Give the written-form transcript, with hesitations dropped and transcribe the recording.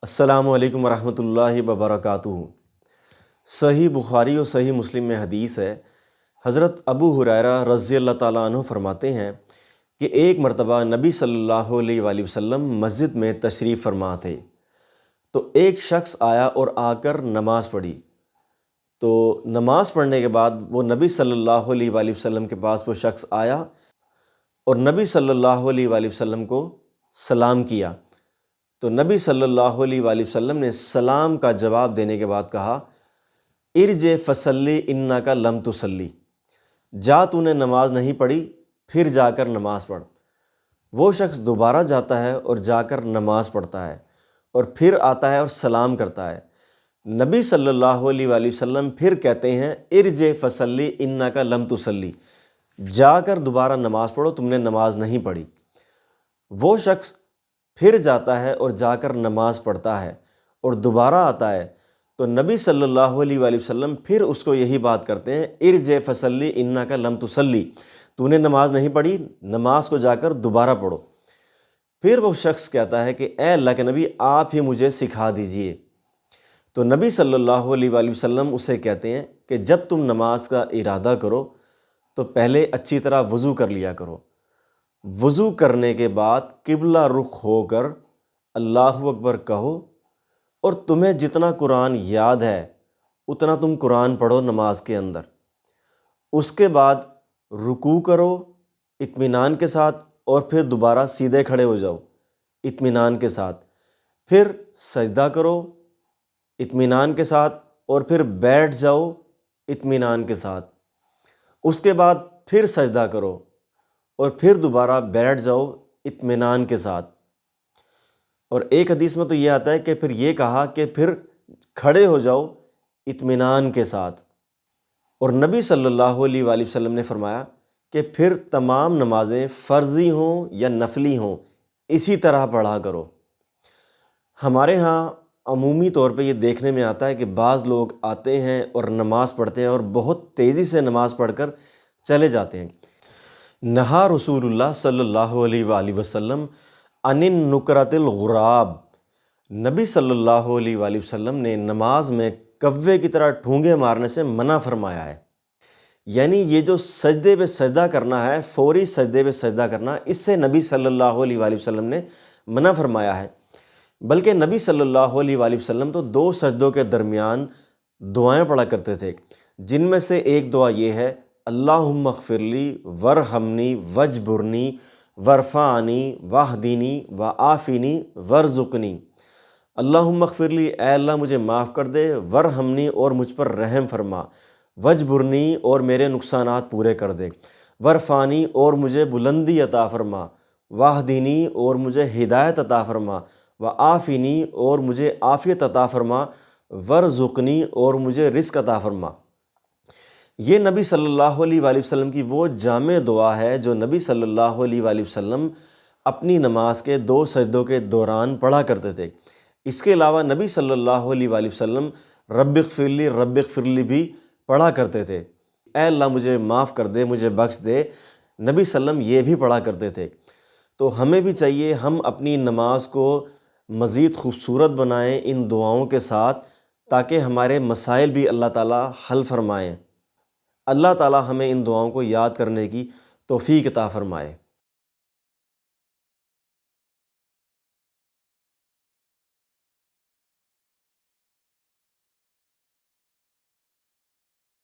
السلام علیکم ورحمۃ اللہ وبرکاتہ۔ صحیح بخاری اور صحیح مسلم میں حدیث ہے، حضرت ابو ہریرہ رضی اللہ تعالیٰ عنہ فرماتے ہیں کہ ایک مرتبہ نبی صلی اللہ علیہ وآلہ وسلم مسجد میں تشریف فرما تھے، تو ایک شخص آیا اور آ کر نماز پڑھی۔ تو نماز پڑھنے کے بعد وہ نبی صلی اللہ علیہ وآلہ وسلم کے پاس وہ شخص آیا اور نبی صلی اللہ علیہ وآلہ وسلم کو سلام کیا۔ تو نبی صلی اللہ علیہ وآلہ وسلم نے سلام کا جواب دینے کے بعد کہا، ارجع فصلی انک لم تصلی، جا تو نے نماز نہیں پڑھی، پھر جا کر نماز پڑھ۔ وہ شخص دوبارہ جاتا ہے اور جا کر نماز پڑھتا ہے اور پھر آتا ہے اور سلام کرتا ہے۔ نبی صلی اللہ علیہ وآلہ وسلم پھر کہتے ہیں، ارجع فصلی انک لم تصلی، جا کر دوبارہ نماز پڑھو، تم نے نماز نہیں پڑھی۔ وہ شخص پھر جاتا ہے اور جا کر نماز پڑھتا ہے اور دوبارہ آتا ہے، تو نبی صلی اللہ علیہ وآلہ وسلم پھر اس کو یہی بات کرتے ہیں، ارجع فصلی انک لم تصلی، تو نے نماز نہیں پڑھی، نماز کو جا کر دوبارہ پڑھو۔ پھر وہ شخص کہتا ہے کہ اے اللہ کے نبی، آپ ہی مجھے سکھا دیجئے۔ تو نبی صلی اللہ علیہ وآلہ وسلم اسے کہتے ہیں کہ جب تم نماز کا ارادہ کرو تو پہلے اچھی طرح وضو کر لیا کرو۔ وضو کرنے کے بعد قبلہ رخ ہو کر اللہ اکبر کہو، اور تمہیں جتنا قرآن یاد ہے اتنا تم قرآن پڑھو نماز کے اندر۔ اس کے بعد رکوع کرو اطمینان کے ساتھ، اور پھر دوبارہ سیدھے کھڑے ہو جاؤ اطمینان کے ساتھ، پھر سجدہ کرو اطمینان کے ساتھ، اور پھر بیٹھ جاؤ اطمینان کے ساتھ۔ اس کے بعد پھر سجدہ کرو اور پھر دوبارہ بیٹھ جاؤ اطمینان کے ساتھ۔ اور ایک حدیث میں تو یہ آتا ہے کہ پھر یہ کہا کہ پھر کھڑے ہو جاؤ اطمینان کے ساتھ۔ اور نبی صلی اللہ علیہ وآلہ وسلم نے فرمایا کہ پھر تمام نمازیں فرضی ہوں یا نفلی ہوں اسی طرح پڑھا کرو۔ ہمارے ہاں عمومی طور پہ یہ دیکھنے میں آتا ہے کہ بعض لوگ آتے ہیں اور نماز پڑھتے ہیں اور بہت تیزی سے نماز پڑھ کر چلے جاتے ہیں۔ نہا رسول اللہ صلی اللہ علیہ وآلہ وسلم عن النکرۃ الغراب، نبی صلی اللہ علیہ وآلہ وسلم نے نماز میں کوے کی طرح ٹھونگے مارنے سے منع فرمایا ہے۔ یعنی یہ جو سجدے پہ سجدہ کرنا ہے، فوری سجدے پہ سجدہ کرنا، اس سے نبی صلی اللہ علیہ وآلہ وسلم نے منع فرمایا ہے۔ بلکہ نبی صلی اللہ علیہ وآلہ وسلم تو دو سجدوں کے درمیان دعائیں پڑھا کرتے تھے، جن میں سے ایک دعا یہ ہے، اللہم اغفر لی ورحمنی وجبرنی ورفعنی واہدینی وعافنی ورزقنی۔ اللہم اغفر لی، اے اللہ مجھے معاف کر دے، ورحمنی اور مجھ پر رحم فرما، وجبرنی اور میرے نقصانات پورے کر دے، ورفعنی اور مجھے بلندی عطا فرما، واہدینی اور مجھے ہدایت عطا فرما، وعافنی اور مجھے عافیت عطا فرما، ورزقنی اور مجھے رزق عطا فرما۔ یہ نبی صلی اللہ علیہ وآلہ وسلم کی وہ جامع دعا ہے جو نبی صلی اللہ علیہ وآلہ وسلم اپنی نماز کے دو سجدوں کے دوران پڑھا کرتے تھے۔ اس کے علاوہ نبی صلی اللہ علیہ وآلہ وسلم رب اغفر لی رب اغفر لی بھی پڑھا کرتے تھے، اے اللہ مجھے معاف کر دے، مجھے بخش دے، نبی صلی اللہ علیہ وسلم یہ بھی پڑھا کرتے تھے۔ تو ہمیں بھی چاہیے ہم اپنی نماز کو مزید خوبصورت بنائیں ان دعاؤں کے ساتھ، تاکہ ہمارے مسائل بھی اللہ تعالیٰ حل فرمائیں۔ اللہ تعالیٰ ہمیں ان دعاؤں کو یاد کرنے کی توفیق عطا فرمائے۔